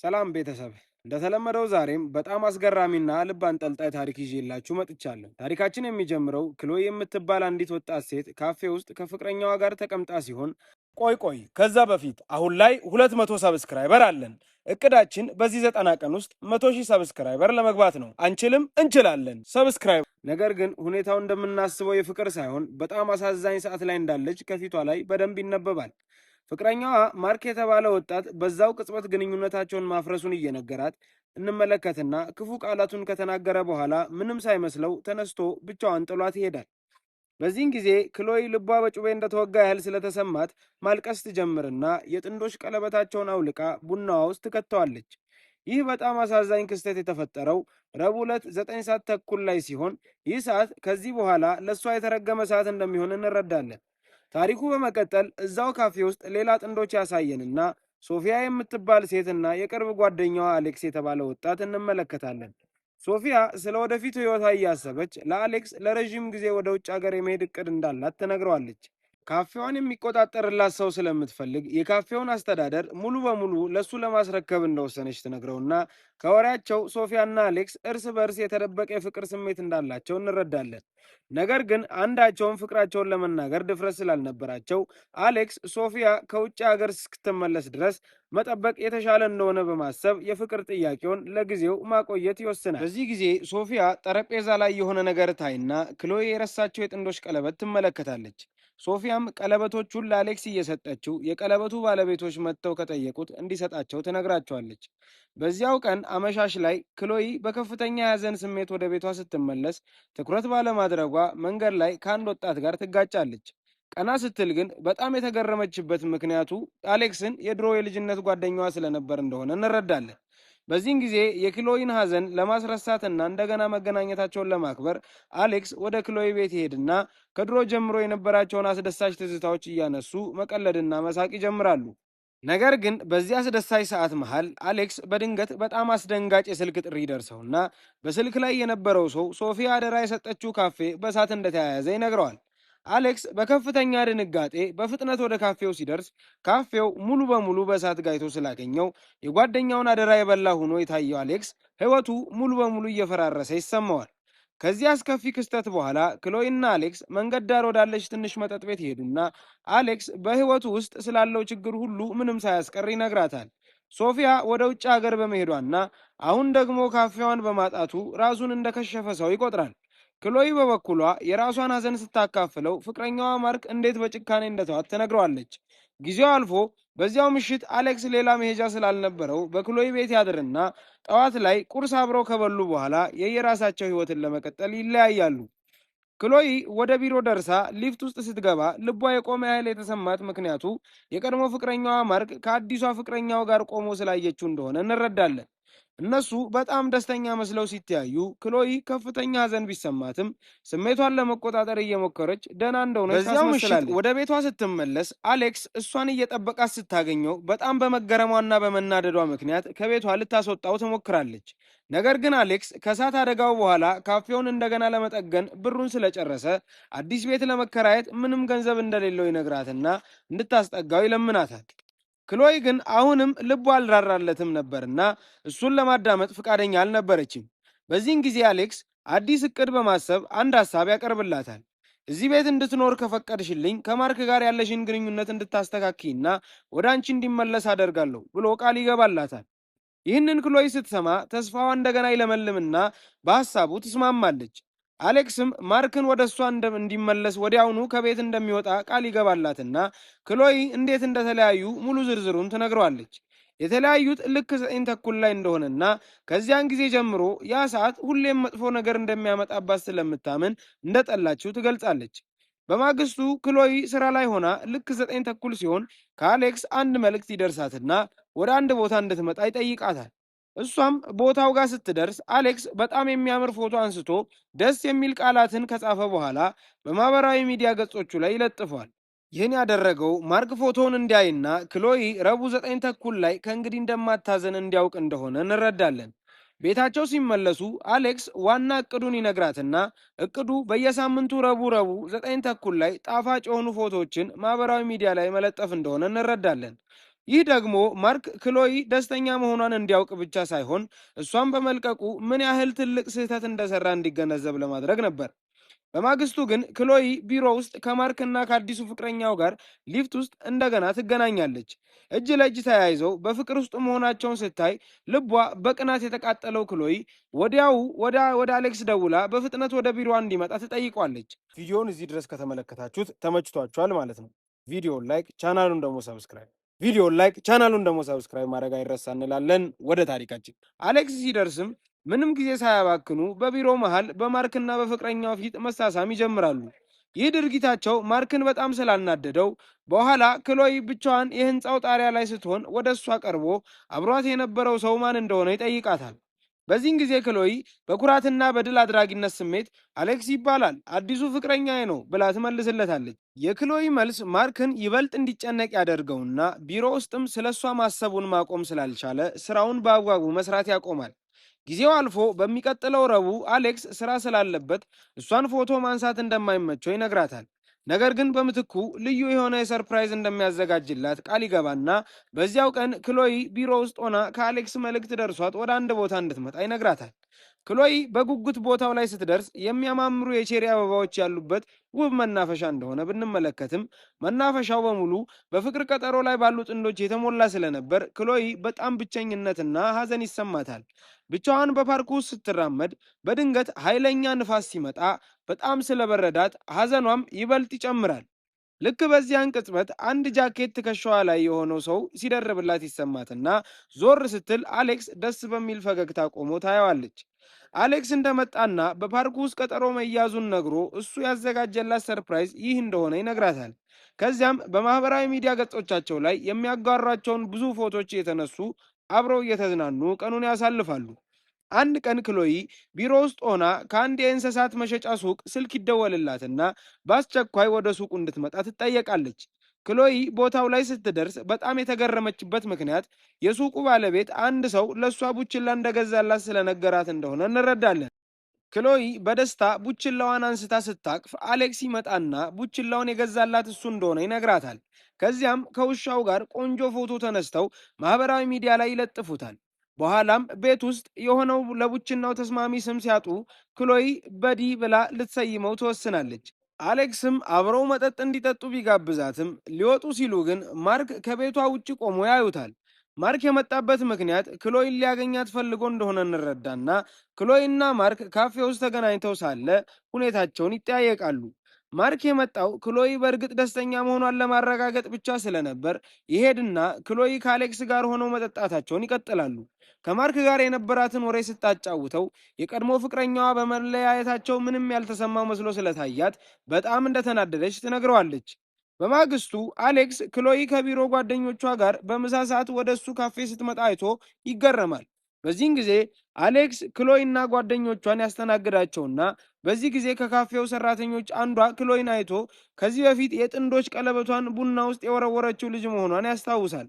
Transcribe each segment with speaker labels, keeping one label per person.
Speaker 1: ሰላም ቤተሰብ እንደተለመደው ዛሬም በጣም አስገራሚና ልብ አንጠልጣይ ታሪክ ይዤላችሁ መጥቻለሁ። ታሪካችን የሚጀምረው ክሎይ የምትባል አንዲት ወጣት ሴት ካፌ ውስጥ ከፍቅረኛዋ ጋር ተቀምጣ ሲሆን ቆይ ከዛ በፊት አሁን ላይ 200 ሰብስክራይበር አለን። እቅዳችን በዚህ 90 ቀን ውስጥ 100,000 ሰብስክራይበር ለመግባት ነው። አንችልም? እንችላለን። ሰብስክራይብ ነገር ግን ሁኔታው እንደምናስበው የፍቅር ሳይሆን በጣም አሳዛኝ ሰዓት ላይ እንዳለች ከፊቷ ላይ በደንብ ይነበባል። ፍቅረኛዋ ማርክ የተባለ ወጣት በዛው ቅጽበት ግንኙነታቸውን ማፍረሱን እየነገራት እንመለከትና ክፉ ቃላቱን ከተናገረ በኋላ ምንም ሳይመስለው ተነስቶ ብቻዋን ጥሏት ይሄዳል። በዚህን ጊዜ ክሎይ ልቧ በጩቤ እንደተወጋ ያህል ስለተሰማት ማልቀስ ትጀምርና የጥንዶች ቀለበታቸውን አውልቃ ቡናዋ ውስጥ ትከተዋለች። ይህ በጣም አሳዛኝ ክስተት የተፈጠረው ረቡዕ ዕለት 9 ሰዓት ተኩል ላይ ሲሆን ይህ ሰዓት ከዚህ በኋላ ለእሷ የተረገመ ሰዓት እንደሚሆን እንረዳለን። ታሪኩ በመቀጠል እዛው ካፌ ውስጥ ሌላ ጥንዶች ያሳየንና ሶፊያ የምትባል ሴትና የቅርብ ጓደኛዋ አሌክስ የተባለ ወጣት እንመለከታለን። ሶፊያ ስለ ወደፊቱ ሕይወቷ እያሰበች ለአሌክስ ለረዥም ጊዜ ወደ ውጭ ሀገር የመሄድ እቅድ እንዳላት ትነግረዋለች። ካፌዋን የሚቆጣጠርላት ሰው ስለምትፈልግ የካፌውን አስተዳደር ሙሉ በሙሉ ለሱ ለማስረከብ እንደወሰነች ትነግረውና ከወሬያቸው ሶፊያና አሌክስ እርስ በርስ የተደበቀ የፍቅር ስሜት እንዳላቸው እንረዳለን። ነገር ግን አንዳቸውም ፍቅራቸውን ለመናገር ድፍረት ስላልነበራቸው አሌክስ ሶፊያ ከውጭ ሀገር እስክትመለስ ድረስ መጠበቅ የተሻለ እንደሆነ በማሰብ የፍቅር ጥያቄውን ለጊዜው ማቆየት ይወስናል። በዚህ ጊዜ ሶፊያ ጠረጴዛ ላይ የሆነ ነገር ታይና ክሎዬ የረሳቸው የጥንዶች ቀለበት ትመለከታለች። ሶፊያም ቀለበቶቹን ለአሌክስ እየሰጠችው የቀለበቱ ባለቤቶች መጥተው ከጠየቁት እንዲሰጣቸው ትነግራቸዋለች። በዚያው ቀን አመሻሽ ላይ ክሎይ በከፍተኛ የሐዘን ስሜት ወደ ቤቷ ስትመለስ ትኩረት ባለማድረጓ መንገድ ላይ ከአንድ ወጣት ጋር ትጋጫለች። ቀና ስትል ግን በጣም የተገረመችበት ምክንያቱ አሌክስን የድሮ የልጅነት ጓደኛዋ ስለነበር እንደሆነ እንረዳለን። በዚህን ጊዜ የክሎይን ሐዘን ለማስረሳትና እንደገና መገናኘታቸውን ለማክበር አሌክስ ወደ ክሎይ ቤት ይሄድና ከድሮ ጀምሮ የነበራቸውን አስደሳች ትዝታዎች እያነሱ መቀለድና መሳቅ ይጀምራሉ። ነገር ግን በዚህ አስደሳች ሰዓት መሃል አሌክስ በድንገት በጣም አስደንጋጭ የስልክ ጥሪ ደርሰውና በስልክ ላይ የነበረው ሰው ሶፊያ አደራ የሰጠችው ካፌ በእሳት እንደተያያዘ ይነግረዋል። አሌክስ በከፍተኛ ድንጋጤ በፍጥነት ወደ ካፌው ሲደርስ ካፌው ሙሉ በሙሉ በእሳት ጋይቶ ስላገኘው የጓደኛውን አደራ የበላ ሆኖ የታየው አሌክስ ሕይወቱ ሙሉ በሙሉ እየፈራረሰ ይሰማዋል። ከዚህ አስከፊ ክስተት በኋላ ክሎይና አሌክስ መንገድ ዳር ወዳለች ትንሽ መጠጥ ቤት ይሄዱና አሌክስ በሕይወቱ ውስጥ ስላለው ችግር ሁሉ ምንም ሳያስቀር ይነግራታል። ሶፊያ ወደ ውጭ ሀገር በመሄዷና አሁን ደግሞ ካፌዋን በማጣቱ ራሱን እንደከሸፈ ሰው ይቆጥራል። ክሎይ በበኩሏ የራሷን ሐዘን ስታካፍለው ፍቅረኛዋ ማርክ እንዴት በጭካኔ እንደተዋት ትነግረዋለች። ጊዜው አልፎ በዚያው ምሽት አሌክስ ሌላ መሄጃ ስላልነበረው በክሎይ ቤት ያድርና ጠዋት ላይ ቁርስ አብረው ከበሉ በኋላ የየራሳቸው ሕይወትን ለመቀጠል ይለያያሉ። ክሎይ ወደ ቢሮ ደርሳ ሊፍት ውስጥ ስትገባ ልቧ የቆመ ያህል የተሰማት ምክንያቱ የቀድሞ ፍቅረኛዋ ማርክ ከአዲሷ ፍቅረኛው ጋር ቆሞ ስላየችው እንደሆነ እንረዳለን። እነሱ በጣም ደስተኛ መስለው ሲተያዩ ክሎይ ከፍተኛ ሐዘን ቢሰማትም ስሜቷን ለመቆጣጠር እየሞከረች ደህና እንደሆነች በዚያው ምሽት ወደ ቤቷ ስትመለስ አሌክስ እሷን እየጠበቃት ስታገኘው በጣም በመገረሟና በመናደዷ ምክንያት ከቤቷ ልታስወጣው ትሞክራለች። ነገር ግን አሌክስ ከእሳት አደጋው በኋላ ካፌውን እንደገና ለመጠገን ብሩን ስለጨረሰ አዲስ ቤት ለመከራየት ምንም ገንዘብ እንደሌለው ይነግራትና እንድታስጠጋው ይለምናታል። ክሎይ ግን አሁንም ልቧ አልራራለትም ነበርና እሱን ለማዳመጥ ፍቃደኛ አልነበረችም። በዚህን ጊዜ አሌክስ አዲስ እቅድ በማሰብ አንድ ሐሳብ ያቀርብላታል። እዚህ ቤት እንድትኖር ከፈቀድሽልኝ ከማርክ ጋር ያለሽን ግንኙነት እንድታስተካክይና ወደ አንቺ እንዲመለስ አደርጋለሁ ብሎ ቃል ይገባላታል። ይህንን ክሎይ ስትሰማ ተስፋዋ እንደገና ይለመልምና በሐሳቡ ትስማማለች። አሌክስም ማርክን ወደ እሷ እንዲመለስ ወዲያውኑ ከቤት እንደሚወጣ ቃል ይገባላትና ክሎይ እንዴት እንደተለያዩ ሙሉ ዝርዝሩን ትነግረዋለች። የተለያዩት ልክ 9 ተኩል ላይ እንደሆነና ከዚያን ጊዜ ጀምሮ ያ ሰዓት ሁሌም መጥፎ ነገር እንደሚያመጣባት ስለምታምን እንደጠላችው ትገልጻለች። በማግስቱ ክሎይ ስራ ላይ ሆና ልክ 9 ተኩል ሲሆን ከአሌክስ አንድ መልእክት ይደርሳትና ወደ አንድ ቦታ እንድትመጣ ይጠይቃታል። እሷም ቦታው ጋር ስትደርስ አሌክስ በጣም የሚያምር ፎቶ አንስቶ ደስ የሚል ቃላትን ከጻፈ በኋላ በማህበራዊ ሚዲያ ገጾቹ ላይ ይለጥፏል። ይህን ያደረገው ማርክ ፎቶውን እንዲያይና ክሎይ ረቡዕ 9 ተኩል ላይ ከእንግዲህ እንደማታዘን እንዲያውቅ እንደሆነ እንረዳለን። ቤታቸው ሲመለሱ አሌክስ ዋና እቅዱን ይነግራትና እቅዱ በየሳምንቱ ረቡዕ 9 ተኩል ላይ ጣፋጭ የሆኑ ፎቶዎችን ማህበራዊ ሚዲያ ላይ መለጠፍ እንደሆነ እንረዳለን። ይህ ደግሞ ማርክ ክሎይ ደስተኛ መሆኗን እንዲያውቅ ብቻ ሳይሆን እሷን በመልቀቁ ምን ያህል ትልቅ ስህተት እንደሰራ እንዲገነዘብ ለማድረግ ነበር። በማግስቱ ግን ክሎይ ቢሮ ውስጥ ከማርክና ከአዲሱ ፍቅረኛው ጋር ሊፍት ውስጥ እንደገና ትገናኛለች። እጅ ለእጅ ተያይዘው በፍቅር ውስጥ መሆናቸውን ስታይ ልቧ በቅናት የተቃጠለው ክሎይ ወዲያው ወደ አሌክስ ደውላ በፍጥነት ወደ ቢሮዋ እንዲመጣ ትጠይቋለች። ቪዲዮውን እዚህ ድረስ ከተመለከታችሁት ተመችቷችኋል ማለት ነው። ቪዲዮውን ቻናሉን ደግሞ ሰብስክራይብ ማድረግ አይረሳ እንላለን። ወደ ታሪካችን አሌክስ ሲደርስም ምንም ጊዜ ሳያባክኑ በቢሮ መሃል በማርክና በፍቅረኛው ፊት መሳሳም ይጀምራሉ። ይህ ድርጊታቸው ማርክን በጣም ስላናደደው በኋላ ክሎይ ብቻዋን የህንፃው ጣሪያ ላይ ስትሆን ወደ እሷ ቀርቦ አብሯት የነበረው ሰው ማን እንደሆነ ይጠይቃታል። በዚህን ጊዜ ክሎይ በኩራትና በድል አድራጊነት ስሜት አሌክስ ይባላል፣ አዲሱ ፍቅረኛዬ ነው ብላ ትመልስለታለች። የክሎይ መልስ ማርክን ይበልጥ እንዲጨነቅ ያደርገውና ቢሮ ውስጥም ስለ እሷ ማሰቡን ማቆም ስላልቻለ ስራውን በአግባቡ መስራት ያቆማል። ጊዜው አልፎ በሚቀጥለው ረቡዕ አሌክስ ስራ ስላለበት እሷን ፎቶ ማንሳት እንደማይመቸው ይነግራታል። ነገር ግን በምትኩ ልዩ የሆነ የሰርፕራይዝ እንደሚያዘጋጅላት ቃል ይገባና በዚያው ቀን ክሎይ ቢሮ ውስጥ ሆና ከአሌክስ መልእክት ደርሷት ወደ አንድ ቦታ እንድትመጣ ይነግራታል። ክሎይ በጉጉት ቦታው ላይ ስትደርስ የሚያማምሩ የቼሪ አበባዎች ያሉበት ውብ መናፈሻ እንደሆነ ብንመለከትም መናፈሻው በሙሉ በፍቅር ቀጠሮ ላይ ባሉ ጥንዶች የተሞላ ስለነበር ክሎይ በጣም ብቸኝነትና ሐዘን ይሰማታል። ብቻዋን በፓርኩ ውስጥ ስትራመድ በድንገት ኃይለኛ ንፋስ ሲመጣ በጣም ስለበረዳት ሐዘኗም ይበልጥ ይጨምራል። ልክ በዚያን ቅጽበት አንድ ጃኬት ትከሻዋ ላይ የሆነው ሰው ሲደርብላት ይሰማትና ዞር ስትል አሌክስ ደስ በሚል ፈገግታ ቆሞ ታየዋለች። አሌክስ እንደመጣና በፓርኩ ውስጥ ቀጠሮ መያዙን ነግሮ እሱ ያዘጋጀላት ሰርፕራይዝ ይህ እንደሆነ ይነግራታል። ከዚያም በማህበራዊ ሚዲያ ገጾቻቸው ላይ የሚያጋሯቸውን ብዙ ፎቶች የተነሱ አብረው እየተዝናኑ ቀኑን ያሳልፋሉ። አንድ ቀን ክሎይ ቢሮ ውስጥ ሆና ከአንድ የእንስሳት መሸጫ ሱቅ ስልክ ይደወልላትና በአስቸኳይ ወደ ሱቁ እንድትመጣ ትጠየቃለች። ክሎይ ቦታው ላይ ስትደርስ በጣም የተገረመችበት ምክንያት የሱቁ ባለቤት አንድ ሰው ለእሷ ቡችላ እንደገዛላት ስለነገራት እንደሆነ እንረዳለን። ክሎይ በደስታ ቡችላዋን አንስታ ስታቅፍ አሌክስ ይመጣና ቡችላውን የገዛላት እሱ እንደሆነ ይነግራታል። ከዚያም ከውሻው ጋር ቆንጆ ፎቶ ተነስተው ማህበራዊ ሚዲያ ላይ ይለጥፉታል። በኋላም ቤት ውስጥ የሆነው ለቡችናው ተስማሚ ስም ሲያጡ ክሎይ በዲ ብላ ልትሰይመው ትወስናለች። አሌክስም አብረው መጠጥ እንዲጠጡ ቢጋብዛትም ሊወጡ ሲሉ ግን ማርክ ከቤቷ ውጭ ቆሞ ያዩታል። ማርክ የመጣበት ምክንያት ክሎይን ሊያገኛት ፈልጎ እንደሆነ እንረዳና ክሎይና ማርክ ካፌ ውስጥ ተገናኝተው ሳለ ሁኔታቸውን ይጠያየቃሉ። ማርክ የመጣው ክሎይ በእርግጥ ደስተኛ መሆኗን ለማረጋገጥ ብቻ ስለነበር ይሄድና ክሎይ ከአሌክስ ጋር ሆነው መጠጣታቸውን ይቀጥላሉ። ከማርክ ጋር የነበራትን ወሬ ስታጫውተው የቀድሞ ፍቅረኛዋ በመለያየታቸው ምንም ያልተሰማው መስሎ ስለታያት በጣም እንደተናደደች ትነግረዋለች። በማግስቱ አሌክስ ክሎይ ከቢሮ ጓደኞቿ ጋር በምሳ ሰዓት ወደ እሱ ካፌ ስትመጣ አይቶ ይገረማል። በዚህን ጊዜ አሌክስ ክሎይና ጓደኞቿን ያስተናግዳቸውና በዚህ ጊዜ ከካፌው ሰራተኞች አንዷ ክሎይን አይቶ ከዚህ በፊት የጥንዶች ቀለበቷን ቡና ውስጥ የወረወረችው ልጅ መሆኗን ያስታውሳል።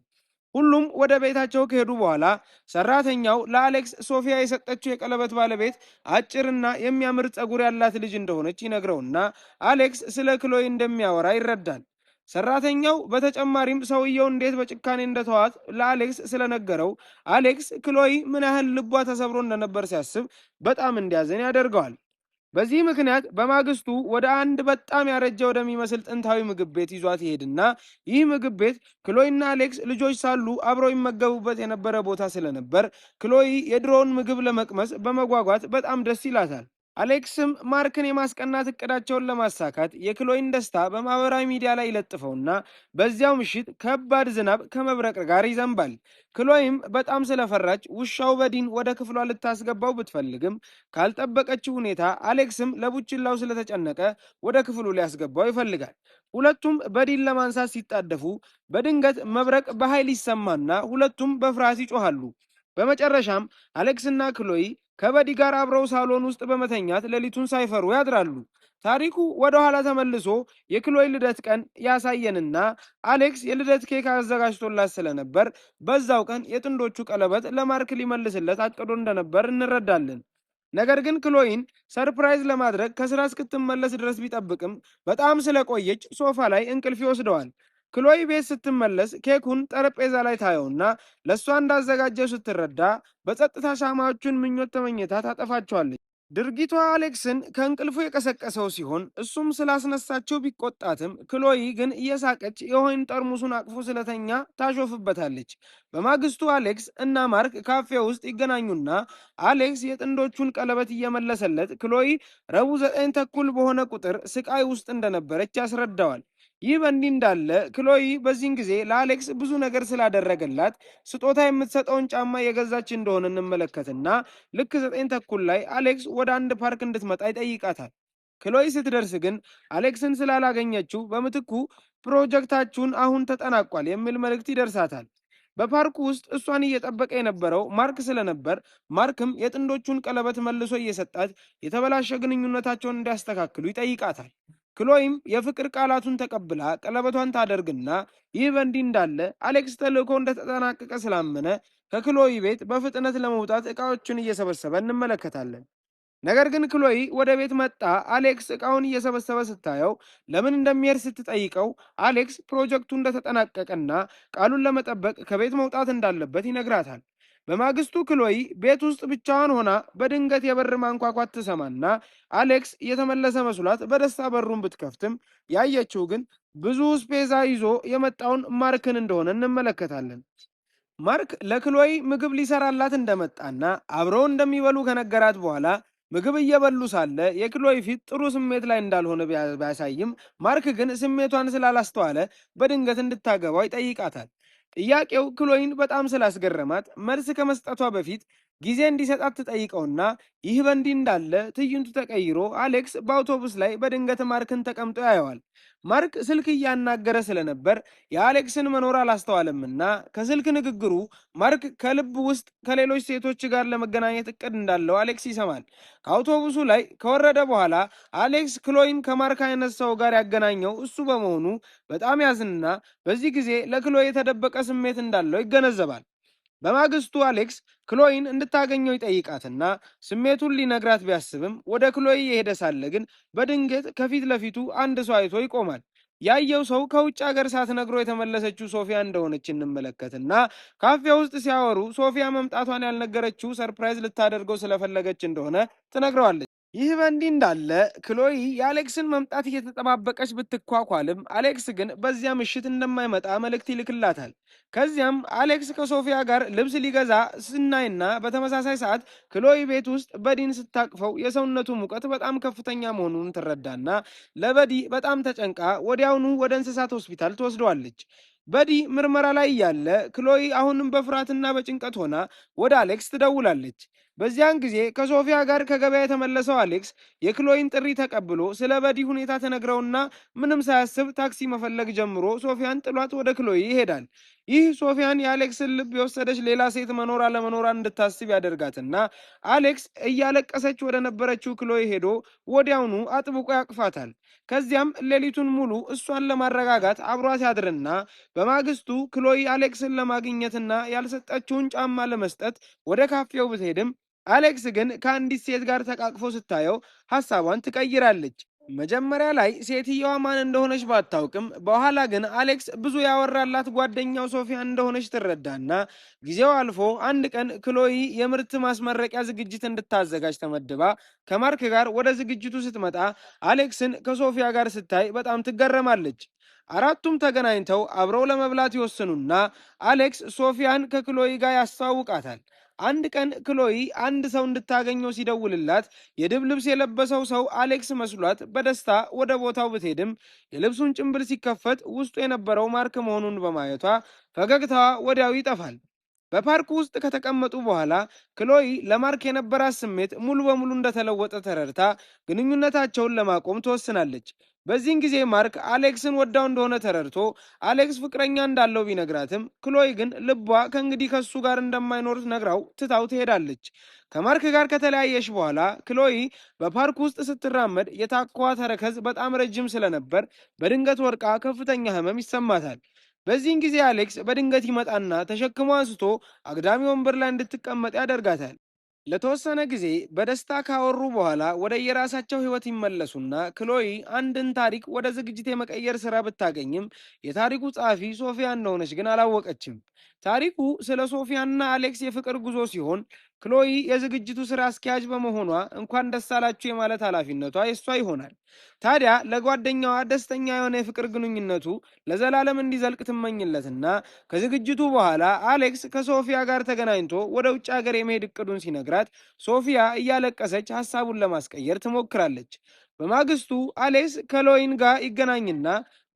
Speaker 1: ሁሉም ወደ ቤታቸው ከሄዱ በኋላ ሰራተኛው ለአሌክስ ሶፊያ የሰጠችው የቀለበት ባለቤት አጭርና የሚያምር ፀጉር ያላት ልጅ እንደሆነች ይነግረውና አሌክስ ስለ ክሎይ እንደሚያወራ ይረዳል። ሰራተኛው በተጨማሪም ሰውየው እንዴት በጭካኔ እንደተዋት ለአሌክስ ስለነገረው አሌክስ ክሎይ ምን ያህል ልቧ ተሰብሮ እንደነበር ሲያስብ በጣም እንዲያዘን ያደርገዋል። በዚህ ምክንያት በማግስቱ ወደ አንድ በጣም ያረጀ ወደሚመስል ጥንታዊ ምግብ ቤት ይዟት ይሄድና ይህ ምግብ ቤት ክሎይና አሌክስ ልጆች ሳሉ አብረው ይመገቡበት የነበረ ቦታ ስለነበር ክሎይ የድሮውን ምግብ ለመቅመስ በመጓጓት በጣም ደስ ይላታል። አሌክስም ማርክን የማስቀናት እቅዳቸውን ለማሳካት የክሎይን ደስታ በማህበራዊ ሚዲያ ላይ ይለጥፈውና በዚያው ምሽት ከባድ ዝናብ ከመብረቅ ጋር ይዘንባል። ክሎይም በጣም ስለፈራች ውሻው በዲን ወደ ክፍሏ ልታስገባው ብትፈልግም ካልጠበቀችው ሁኔታ አሌክስም ለቡችላው ስለተጨነቀ ወደ ክፍሉ ሊያስገባው ይፈልጋል። ሁለቱም በዲን ለማንሳት ሲጣደፉ በድንገት መብረቅ በኃይል ይሰማና ሁለቱም በፍርሃት ይጮሃሉ። በመጨረሻም አሌክስና ክሎይ ከበዲ ጋር አብረው ሳሎን ውስጥ በመተኛት ሌሊቱን ሳይፈሩ ያድራሉ። ታሪኩ ወደ ኋላ ተመልሶ የክሎይ ልደት ቀን ያሳየንና አሌክስ የልደት ኬክ አዘጋጅቶላት ስለነበር በዛው ቀን የጥንዶቹ ቀለበት ለማርክ ሊመልስለት አቅዶ እንደነበር እንረዳለን። ነገር ግን ክሎይን ሰርፕራይዝ ለማድረግ ከስራ እስክትመለስ ድረስ ቢጠብቅም በጣም ስለቆየች ሶፋ ላይ እንቅልፍ ይወስደዋል። ክሎይ ቤት ስትመለስ ኬኩን ጠረጴዛ ላይ ታየውና ለእሷ እንዳዘጋጀው ስትረዳ በጸጥታ ሻማዎቹን ምኞት ተመኝታ ታጠፋቸዋለች። ድርጊቷ አሌክስን ከእንቅልፉ የቀሰቀሰው ሲሆን እሱም ስላስነሳቸው ቢቆጣትም ክሎይ ግን እየሳቀች የወይን ጠርሙሱን አቅፎ ስለተኛ ታሾፍበታለች። በማግስቱ አሌክስ እና ማርክ ካፌ ውስጥ ይገናኙና አሌክስ የጥንዶቹን ቀለበት እየመለሰለት ክሎይ ረቡዕ 9 ተኩል በሆነ ቁጥር ስቃይ ውስጥ እንደነበረች ያስረዳዋል። ይህ በእንዲህ እንዳለ ክሎይ በዚህን ጊዜ ለአሌክስ ብዙ ነገር ስላደረገላት ስጦታ የምትሰጠውን ጫማ የገዛች እንደሆነ እንመለከትና ልክ 9 ተኩል ላይ አሌክስ ወደ አንድ ፓርክ እንድትመጣ ይጠይቃታል። ክሎይ ስትደርስ ግን አሌክስን ስላላገኘችው በምትኩ ፕሮጀክታችሁን አሁን ተጠናቋል የሚል መልእክት ይደርሳታል። በፓርኩ ውስጥ እሷን እየጠበቀ የነበረው ማርክ ስለነበር ማርክም የጥንዶቹን ቀለበት መልሶ እየሰጣት የተበላሸ ግንኙነታቸውን እንዲያስተካክሉ ይጠይቃታል። ክሎይም የፍቅር ቃላቱን ተቀብላ ቀለበቷን ታደርግና ይህ በእንዲህ እንዳለ አሌክስ ተልእኮ እንደተጠናቀቀ ስላመነ ከክሎይ ቤት በፍጥነት ለመውጣት ዕቃዎችን እየሰበሰበ እንመለከታለን። ነገር ግን ክሎይ ወደ ቤት መጣ አሌክስ ዕቃውን እየሰበሰበ ስታየው ለምን እንደሚሄድ ስትጠይቀው አሌክስ ፕሮጀክቱ እንደተጠናቀቀና ቃሉን ለመጠበቅ ከቤት መውጣት እንዳለበት ይነግራታል። በማግስቱ ክሎይ ቤት ውስጥ ብቻዋን ሆና በድንገት የበር ማንኳኳት ትሰማና አሌክስ እየተመለሰ መስሏት በደስታ በሩን ብትከፍትም ያየችው ግን ብዙ ስፔዛ ይዞ የመጣውን ማርክን እንደሆነ እንመለከታለን። ማርክ ለክሎይ ምግብ ሊሰራላት እንደመጣና አብረው እንደሚበሉ ከነገራት በኋላ ምግብ እየበሉ ሳለ የክሎይ ፊት ጥሩ ስሜት ላይ እንዳልሆነ ቢያሳይም ማርክ ግን ስሜቷን ስላላስተዋለ በድንገት እንድታገባው ይጠይቃታል። ጥያቄው ክሎይን በጣም ስላስገረማት መልስ ከመስጠቷ በፊት ጊዜ እንዲሰጣት ትጠይቀውና ይህ በእንዲህ እንዳለ ትዕይንቱ ተቀይሮ አሌክስ በአውቶቡስ ላይ በድንገት ማርክን ተቀምጦ ያየዋል። ማርክ ስልክ እያናገረ ስለነበር የአሌክስን መኖር አላስተዋለምና ከስልክ ንግግሩ ማርክ ከልብ ውስጥ ከሌሎች ሴቶች ጋር ለመገናኘት እቅድ እንዳለው አሌክስ ይሰማል። ከአውቶቡሱ ላይ ከወረደ በኋላ አሌክስ ክሎይን ከማርክ አይነት ሰው ጋር ያገናኘው እሱ በመሆኑ በጣም ያዝንና በዚህ ጊዜ ለክሎይ የተደበቀ ስሜት እንዳለው ይገነዘባል። በማግስቱ አሌክስ ክሎይን እንድታገኘው ይጠይቃትና ስሜቱን ሊነግራት ቢያስብም ወደ ክሎይ የሄደ ሳለ ግን በድንገት ከፊት ለፊቱ አንድ ሰው አይቶ ይቆማል። ያየው ሰው ከውጭ ሀገር ሳትነግሮ የተመለሰችው ሶፊያ እንደሆነች እንመለከትና ካፌ ውስጥ ሲያወሩ ሶፊያ መምጣቷን ያልነገረችው ሰርፕራይዝ ልታደርገው ስለፈለገች እንደሆነ ትነግረዋለች። ይህ በእንዲህ እንዳለ ክሎይ የአሌክስን መምጣት እየተጠባበቀች ብትኳኳልም አሌክስ ግን በዚያ ምሽት እንደማይመጣ መልእክት ይልክላታል። ከዚያም አሌክስ ከሶፊያ ጋር ልብስ ሊገዛ ስናይና በተመሳሳይ ሰዓት ክሎይ ቤት ውስጥ በዲን ስታቅፈው የሰውነቱ ሙቀት በጣም ከፍተኛ መሆኑን ትረዳና ለበዲ በጣም ተጨንቃ ወዲያውኑ ወደ እንስሳት ሆስፒታል ትወስደዋለች። በዲ ምርመራ ላይ እያለ ክሎይ አሁንም በፍርሃትና በጭንቀት ሆና ወደ አሌክስ ትደውላለች። በዚያን ጊዜ ከሶፊያ ጋር ከገበያ የተመለሰው አሌክስ የክሎይን ጥሪ ተቀብሎ ስለ በዲ ሁኔታ ተነግረውና ምንም ሳያስብ ታክሲ መፈለግ ጀምሮ ሶፊያን ጥሏት ወደ ክሎይ ይሄዳል። ይህ ሶፊያን የአሌክስን ልብ የወሰደች ሌላ ሴት መኖር አለመኖሯን እንድታስብ ያደርጋትና አሌክስ እያለቀሰች ወደ ነበረችው ክሎይ ሄዶ ወዲያውኑ አጥብቆ ያቅፋታል። ከዚያም ሌሊቱን ሙሉ እሷን ለማረጋጋት አብሯት ያድርና በማግስቱ ክሎይ አሌክስን ለማግኘትና ያልሰጠችውን ጫማ ለመስጠት ወደ ካፌው ብትሄድም አሌክስ ግን ከአንዲት ሴት ጋር ተቃቅፎ ስታየው ሐሳቧን ትቀይራለች። መጀመሪያ ላይ ሴትየዋ ማን እንደሆነች ባታውቅም በኋላ ግን አሌክስ ብዙ ያወራላት ጓደኛው ሶፊያ እንደሆነች ትረዳና ጊዜው አልፎ አንድ ቀን ክሎይ የምርት ማስመረቂያ ዝግጅት እንድታዘጋጅ ተመድባ ከማርክ ጋር ወደ ዝግጅቱ ስትመጣ አሌክስን ከሶፊያ ጋር ስታይ በጣም ትገረማለች። አራቱም ተገናኝተው አብረው ለመብላት ይወስኑና አሌክስ ሶፊያን ከክሎይ ጋር ያስተዋውቃታል። አንድ ቀን ክሎይ አንድ ሰው እንድታገኘው ሲደውልላት የድብ ልብስ የለበሰው ሰው አሌክስ መስሏት በደስታ ወደ ቦታው ብትሄድም የልብሱን ጭንብል ሲከፈት ውስጡ የነበረው ማርክ መሆኑን በማየቷ ፈገግታዋ ወዲያው ይጠፋል። በፓርኩ ውስጥ ከተቀመጡ በኋላ ክሎይ ለማርክ የነበራት ስሜት ሙሉ በሙሉ እንደተለወጠ ተረድታ ግንኙነታቸውን ለማቆም ትወስናለች። በዚህን ጊዜ ማርክ አሌክስን ወዳው እንደሆነ ተረድቶ አሌክስ ፍቅረኛ እንዳለው ቢነግራትም ክሎይ ግን ልቧ ከእንግዲህ ከሱ ጋር እንደማይኖር ነግራው ትታው ትሄዳለች። ከማርክ ጋር ከተለያየች በኋላ ክሎይ በፓርክ ውስጥ ስትራመድ የታኳ ተረከዝ በጣም ረጅም ስለነበር በድንገት ወድቃ ከፍተኛ ህመም ይሰማታል። በዚህን ጊዜ አሌክስ በድንገት ይመጣና ተሸክሞ አንስቶ አግዳሚ ወንበር ላይ እንድትቀመጥ ያደርጋታል። ለተወሰነ ጊዜ በደስታ ካወሩ በኋላ ወደ የራሳቸው ህይወት ይመለሱና ክሎይ አንድን ታሪክ ወደ ዝግጅት የመቀየር ስራ ብታገኝም የታሪኩ ጸሐፊ ሶፊያ እንደሆነች ግን አላወቀችም። ታሪኩ ስለ ሶፊያና አሌክስ የፍቅር ጉዞ ሲሆን ክሎይ የዝግጅቱ ስራ አስኪያጅ በመሆኗ እንኳን ደስ አላችሁ የማለት ኃላፊነቷ የሷ ይሆናል። ታዲያ ለጓደኛዋ ደስተኛ የሆነ የፍቅር ግንኙነቱ ለዘላለም እንዲዘልቅ ትመኝለትና ከዝግጅቱ በኋላ አሌክስ ከሶፊያ ጋር ተገናኝቶ ወደ ውጭ ሀገር የመሄድ እቅዱን ሲነግራት ሶፊያ እያለቀሰች ሐሳቡን ለማስቀየር ትሞክራለች። በማግስቱ አሌክስ ከሎይን ጋር ይገናኝና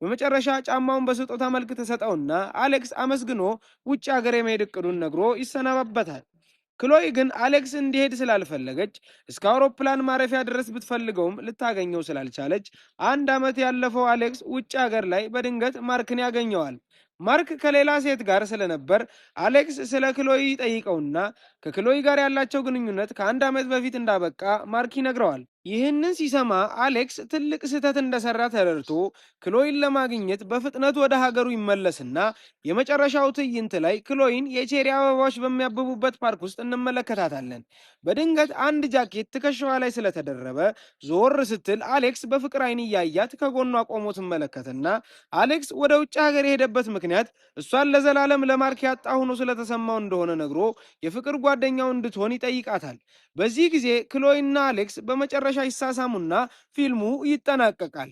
Speaker 1: በመጨረሻ ጫማውን በስጦታ መልክ ተሰጠውና አሌክስ አመስግኖ ውጭ ሀገር የመሄድ እቅዱን ነግሮ ይሰናባበታል። ክሎይ ግን አሌክስ እንዲሄድ ስላልፈለገች እስከ አውሮፕላን ማረፊያ ድረስ ብትፈልገውም ልታገኘው ስላልቻለች 1 ዓመት ያለፈው አሌክስ ውጭ ሀገር ላይ በድንገት ማርክን ያገኘዋል። ማርክ ከሌላ ሴት ጋር ስለነበር አሌክስ ስለ ክሎይ ጠይቀውና ከክሎይ ጋር ያላቸው ግንኙነት ከ1 ዓመት በፊት እንዳበቃ ማርክ ይነግረዋል። ይህንን ሲሰማ አሌክስ ትልቅ ስህተት እንደሰራ ተረድቶ ክሎይን ለማግኘት በፍጥነት ወደ ሀገሩ ይመለስና የመጨረሻው ትዕይንት ላይ ክሎይን የቼሪ አበባዎች በሚያብቡበት ፓርክ ውስጥ እንመለከታታለን። በድንገት አንድ ጃኬት ትከሻዋ ላይ ስለተደረበ ዞር ስትል አሌክስ በፍቅር አይን እያያት ከጎኗ ቆሞ ትመለከትና አሌክስ ወደ ውጭ ሀገር የሄደበት ምክንያት እሷን ለዘላለም ለማርክ ያጣ ሆኖ ስለተሰማው እንደሆነ ነግሮ የፍቅር ጓደኛው እንድትሆን ይጠይቃታል። በዚህ ጊዜ ክሎይና አሌክስ በመጨረሻ ይሳሳሙና ፊልሙ ይጠናቀቃል።